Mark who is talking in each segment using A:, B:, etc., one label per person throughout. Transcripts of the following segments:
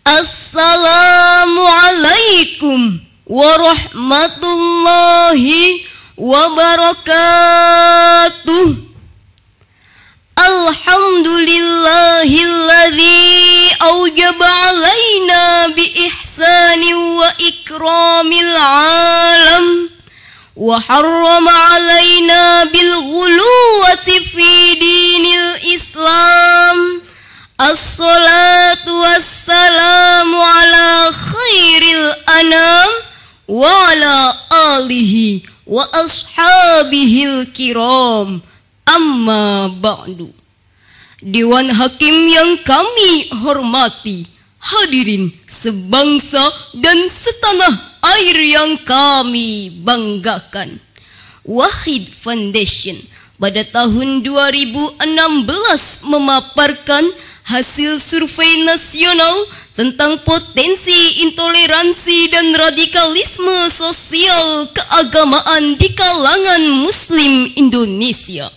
A: Assalamualaikum warahmatullahi wabarakatuh. Alhamdulillahilladzi aujaba alaina bi ihsani wa ikramil alam wa harrama alaina bil ghuluwati fi dinil Islam. Assalatu wassalamu ala khairil anam wa ala alihi wa ashabihil kiram. Amma ba'du. Dewan Hakim yang kami hormati, hadirin sebangsa dan setanah air yang kami banggakan. Wahid Foundation pada tahun 2016 memaparkan hasil survei nasional tentang potensi intoleransi dan radikalisme sosial keagamaan di kalangan Muslim Indonesia.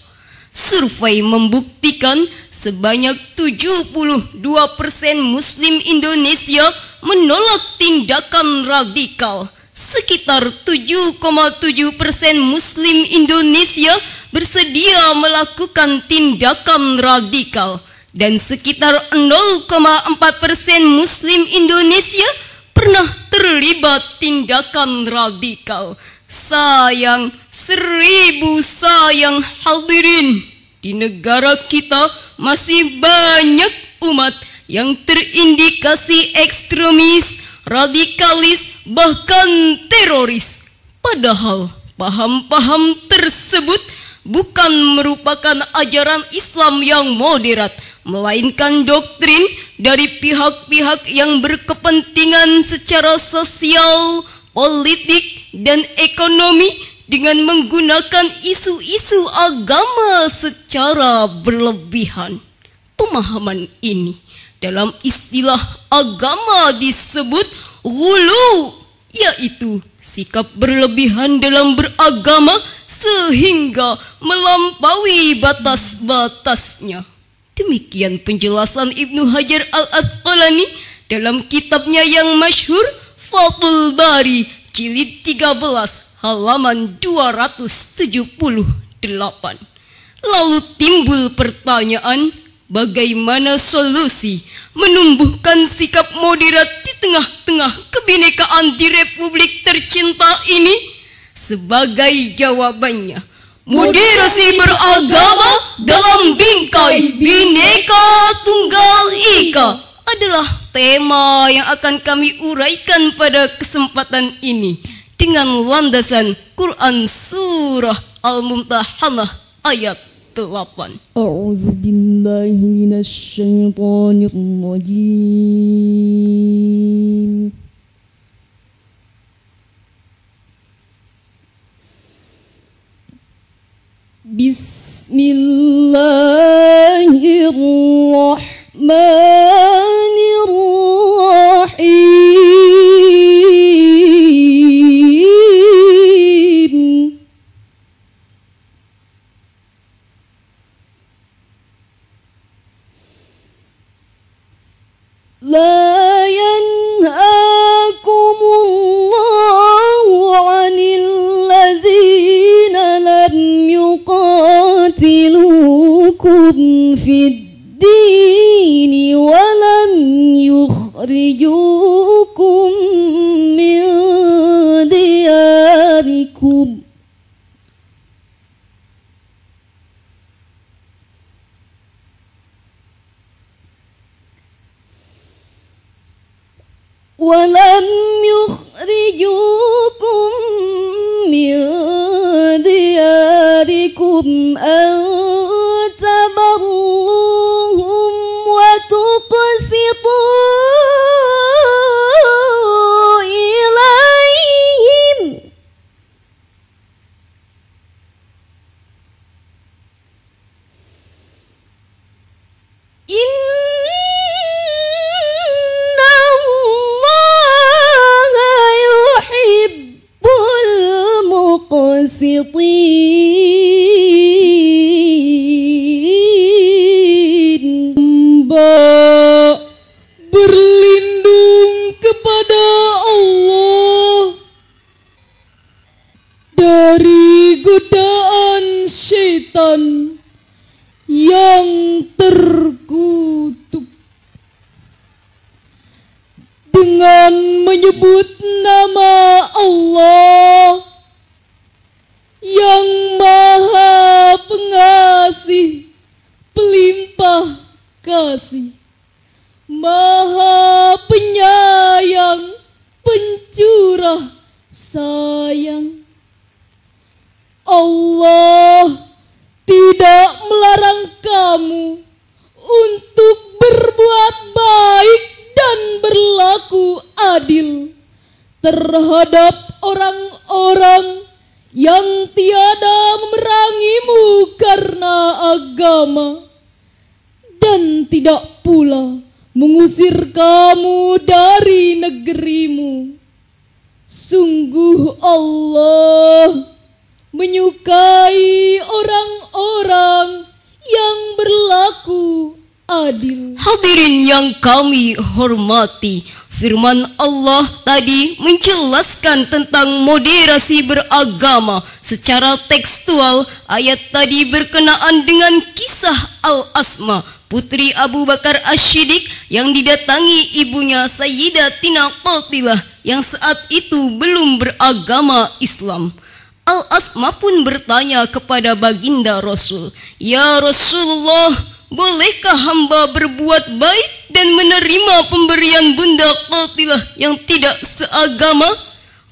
A: Survei membuktikan sebanyak 72% Muslim Indonesia menolak tindakan radikal. Sekitar 7,7% Muslim Indonesia bersedia melakukan tindakan radikal. Dan sekitar 0,4% Muslim Indonesia pernah terlibat tindakan radikal. Sayang, 1000 sayang hadirin, di negara kita masih banyak umat yang terindikasi ekstremis, radikalis, bahkan teroris. Padahal paham-paham tersebut bukan merupakan ajaran Islam yang moderat, melainkan doktrin dari pihak-pihak yang berkepentingan secara sosial, politik, dan ekonomi dengan menggunakan isu-isu agama secara berlebihan. Pemahaman ini dalam istilah agama disebut ghulu, yaitu sikap berlebihan dalam beragama sehingga melampaui batas-batasnya. Demikian penjelasan Ibnu Hajar al-Asqalani dalam kitabnya yang masyhur Fathul Bari jilid 13 halaman 278. Lalu timbul pertanyaan, bagaimana solusi menumbuhkan sikap moderat di tengah-tengah kebinekaan di Republik tercinta ini? Sebagai jawabannya, moderasi beragama dalam bingkai Bhinneka Tunggal Ika adalah tema yang akan kami uraikan pada kesempatan ini dengan landasan Quran Surah Al-Mumtahanah ayat 8.
B: A'udzubillahi minasyaitonirrajim. Bismillahirrahmanirrahim. La yanhaakumullahu 'anil ladzina lam yuqatilukum fid dini wa lam yukhrijukum min diyarikum walam yukhrijukum min diyarikum an tabarruhum wa tuqsitu ilaihim muqsitin. Kasih, Maha Penyayang, Pencurah sayang. Allah tidak melarang kamu untuk berbuat baik dan berlaku adil terhadap orang-orang yang tiada memerangimu karena agama, dan tidak pula mengusir kamu dari negerimu. Sungguh Allah menyukai orang-orang yang berlaku adil.
A: Hadirin yang kami hormati, firman Allah tadi menjelaskan tentang moderasi beragama secara tekstual. Ayat tadi berkenaan dengan kisah Al-Asma, putri Abu Bakar Asy-Syiddiq yang didatangi ibunya Sayyidatina Qatilah yang saat itu belum beragama Islam. Al-Asma pun bertanya kepada baginda Rasul, "Ya Rasulullah, bolehkah hamba berbuat baik dan menerima pemberian bunda Qatilah yang tidak seagama?"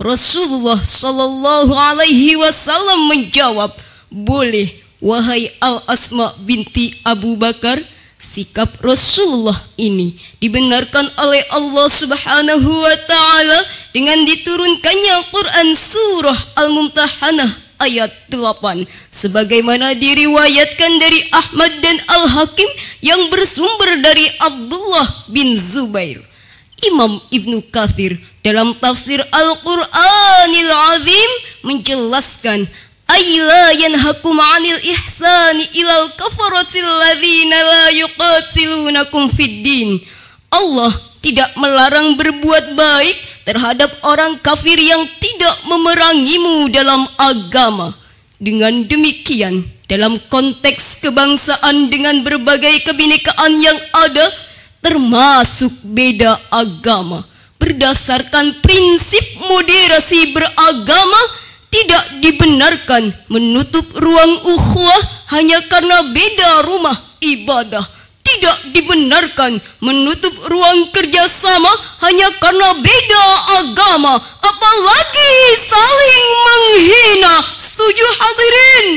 A: Rasulullah sallallahu alaihi wasallam menjawab, "Boleh, wahai Al-Asma binti Abu Bakar." Sikap Rasulullah ini dibenarkan oleh Allah Subhanahu wa taala dengan diturunkannya Quran surah Al-Mumtahanah ayat 8 sebagaimana diriwayatkan dari Ahmad dan Al-Hakim yang bersumber dari Abdullah bin Zubair. Imam Ibnu Katsir dalam tafsir Al-Qur'anil Azim menjelaskan, "Aila yanhakum 'anil ihsani ilal kafaratil ladzina la yuqatilunakum fid din." Allah tidak melarang berbuat baik terhadap orang kafir yang tidak memerangimu dalam agama. Dengan demikian, dalam konteks kebangsaan dengan berbagai kebinekaan yang ada, termasuk beda agama, berdasarkan prinsip moderasi beragama, tidak dibenarkan menutup ruang ukhuwah hanya karena beda rumah ibadah. Tidak dibenarkan menutup ruang kerjasama hanya karena beda agama, apalagi saling menghina. Setuju hadirin?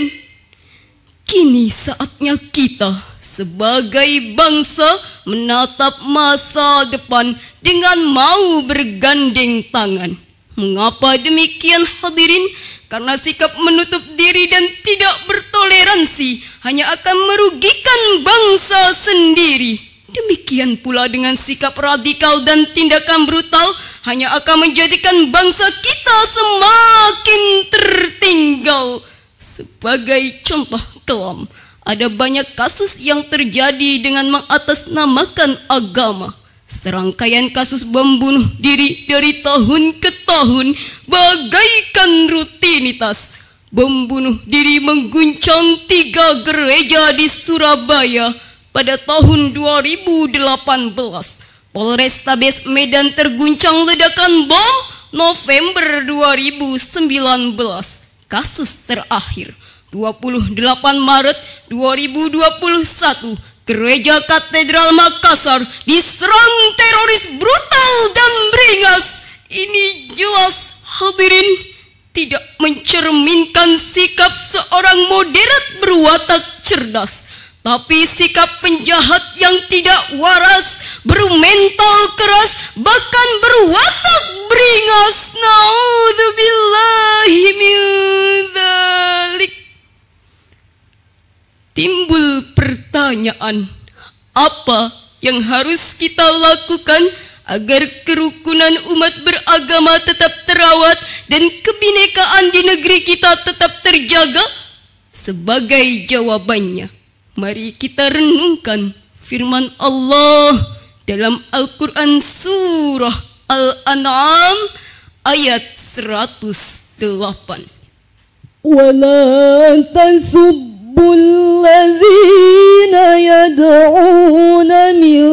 A: Kini saatnya kita sebagai bangsa menatap masa depan dengan mau bergandeng tangan. Mengapa demikian hadirin? Karena sikap menutup diri dan tidak bertoleransi hanya akan merugikan bangsa sendiri. Demikian pula dengan sikap radikal dan tindakan brutal hanya akan menjadikan bangsa kita semakin tertinggal. Sebagai contoh kelam, ada banyak kasus yang terjadi dengan mengatasnamakan agama. Serangkaian kasus bom bunuh diri dari tahun ke tahun bagaikan rutinitas. Bom bunuh diri mengguncang 3 gereja di Surabaya pada tahun 2018. Polrestabes Medan terguncang ledakan bom November 2019. Kasus terakhir 28 Maret 2021, Gereja Katedral Makassar diserang teroris brutal dan beringas. Ini jelas hadirin tidak mencerminkan sikap seorang moderat berwatak cerdas, tapi sikap penjahat yang tidak waras, bermental keras, bahkan berwatak beringas. Naudzubillahi min dzalik. Timbul pertanyaan, apa yang harus kita lakukan agar kerukunan umat beragama tetap terawat dan kebinekaan di negeri kita tetap terjaga? Sebagai jawabannya, mari kita renungkan firman Allah dalam Al-Quran surah Al-An'am ayat 108.
B: وَلَا تَسُبُّوا الَّذِينَ يَدْعُونَ مِن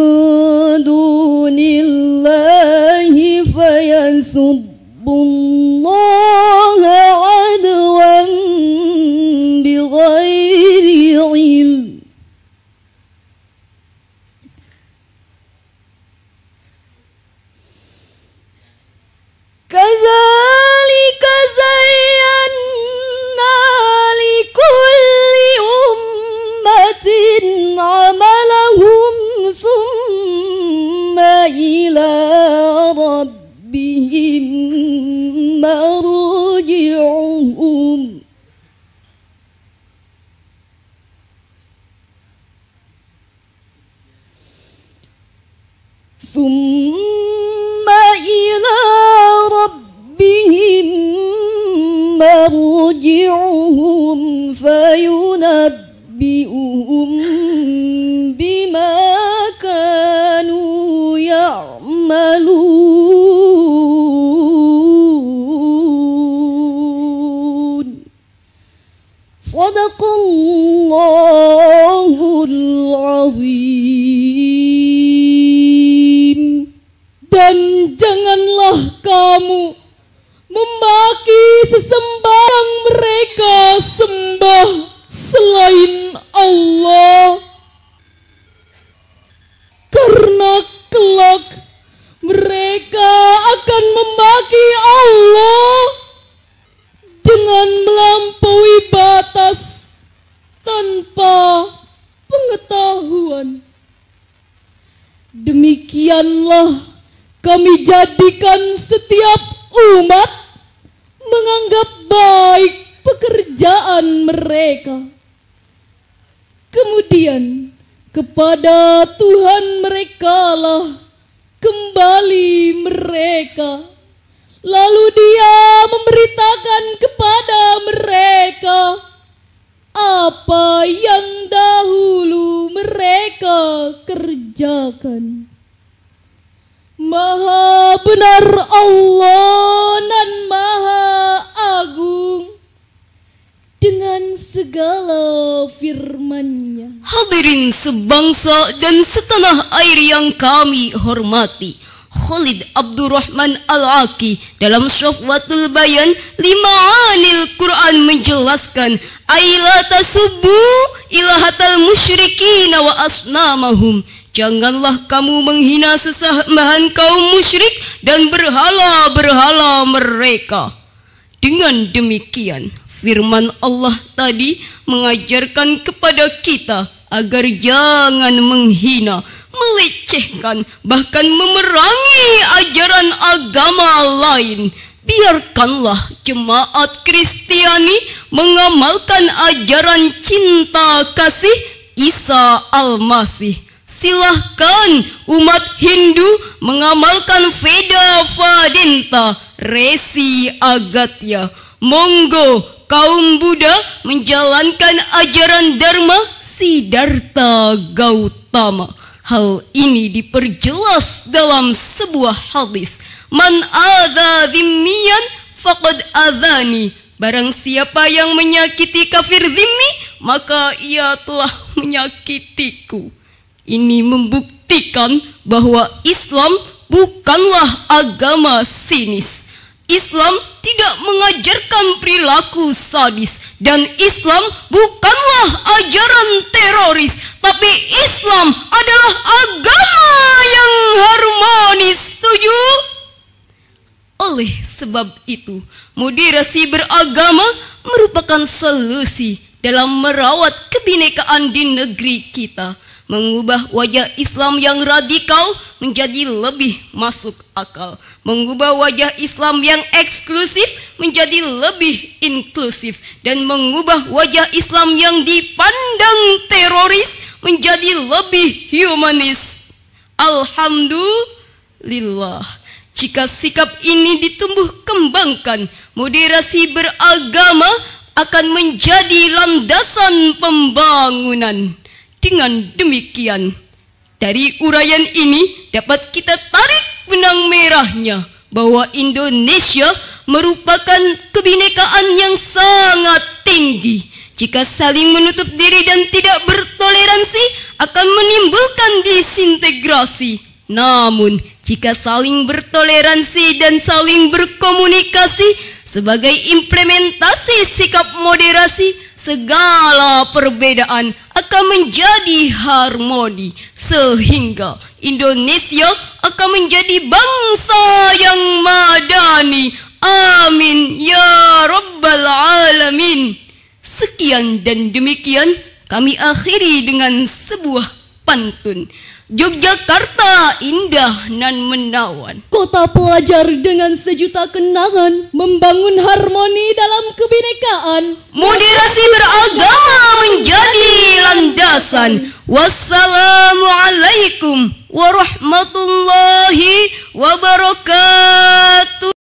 B: دُونِ اللَّهِ فَيَسُبُّوا اللَّهَ عَدْوًا بِغَيْرِ عِلْمٍ. Summa ila rabbihim marji'uhum fayunabbi'uhum bima kanu ya'malun. Sadaqallahul azim.
C: Dan janganlah kamu memaki sesembahan mereka sembah selain Allah, karena kelak mereka akan memaki Allah dengan melampaui batas tanpa pengetahuan. Demikianlah kami jadikan setiap umat menganggap baik pekerjaan mereka. Kemudian kepada Tuhan merekalah kembali mereka. Lalu Dia memberitakan kepada mereka apa yang dahulu mereka kerjakan. Maha benar Allah dan Maha Agung dengan segala firman-Nya.
A: Hadirin sebangsa dan setanah air yang kami hormati, Khalid Abdurrahman Al-Aki dalam Syafwatul Bayan Lima'anil Quran menjelaskan, aila tasubbu ilahatal musyrikin wa asnamahum. Janganlah kamu menghina sesembahan kaum musyrik dan berhala-berhala mereka. Dengan demikian, firman Allah tadi mengajarkan kepada kita agar jangan menghina, melecehkan, bahkan memerangi ajaran agama lain. Biarkanlah jemaat Kristiani mengamalkan ajaran cinta kasih Isa Al-Masih. Silahkan umat Hindu mengamalkan Veda Vedanta Resi Agatya. Monggo kaum Buddha menjalankan ajaran Dharma Siddhartha Gautama. Hal ini diperjelas dalam sebuah hadis. Man adza dhimmiyan faqad adzani. Barang siapa yang menyakiti kafir zimmi, maka ia telah menyakitiku. Ini membuktikan bahwa Islam bukanlah agama sinis. Islam tidak mengajarkan perilaku sadis, dan Islam bukanlah ajaran teroris, tapi Islam adalah agama yang harmonis. Setuju? Oleh sebab itu, moderasi beragama merupakan solusi dalam merawat kebinekaan di negeri kita, mengubah wajah Islam yang radikal menjadi lebih masuk akal, mengubah wajah Islam yang eksklusif menjadi lebih inklusif, dan mengubah wajah Islam yang dipandang teroris menjadi lebih humanis. Alhamdulillah, jika sikap ini ditumbuh kembangkan, moderasi beragama akan menjadi landasan pembangunan. Dengan demikian, dari uraian ini dapat kita tarik benang merahnya bahwa Indonesia merupakan kebinekaan yang sangat tinggi. Jika saling menutup diri dan tidak bertoleransi akan menimbulkan disintegrasi. Namun, jika saling bertoleransi dan saling berkomunikasi sebagai implementasi sikap moderasi, segala perbedaan akan menjadi harmoni, sehingga Indonesia akan menjadi bangsa yang madani. Amin ya rabbal alamin. Sekian dan demikian kami akhiri dengan sebuah pantun. Yogyakarta indah nan menawan,
C: kota pelajar dengan sejuta kenangan, membangun harmoni dalam kebinekaan.
A: Moderasi beragama menjadi landasan. Wassalamualaikum warahmatullahi warahmatullahi wabarakatuh.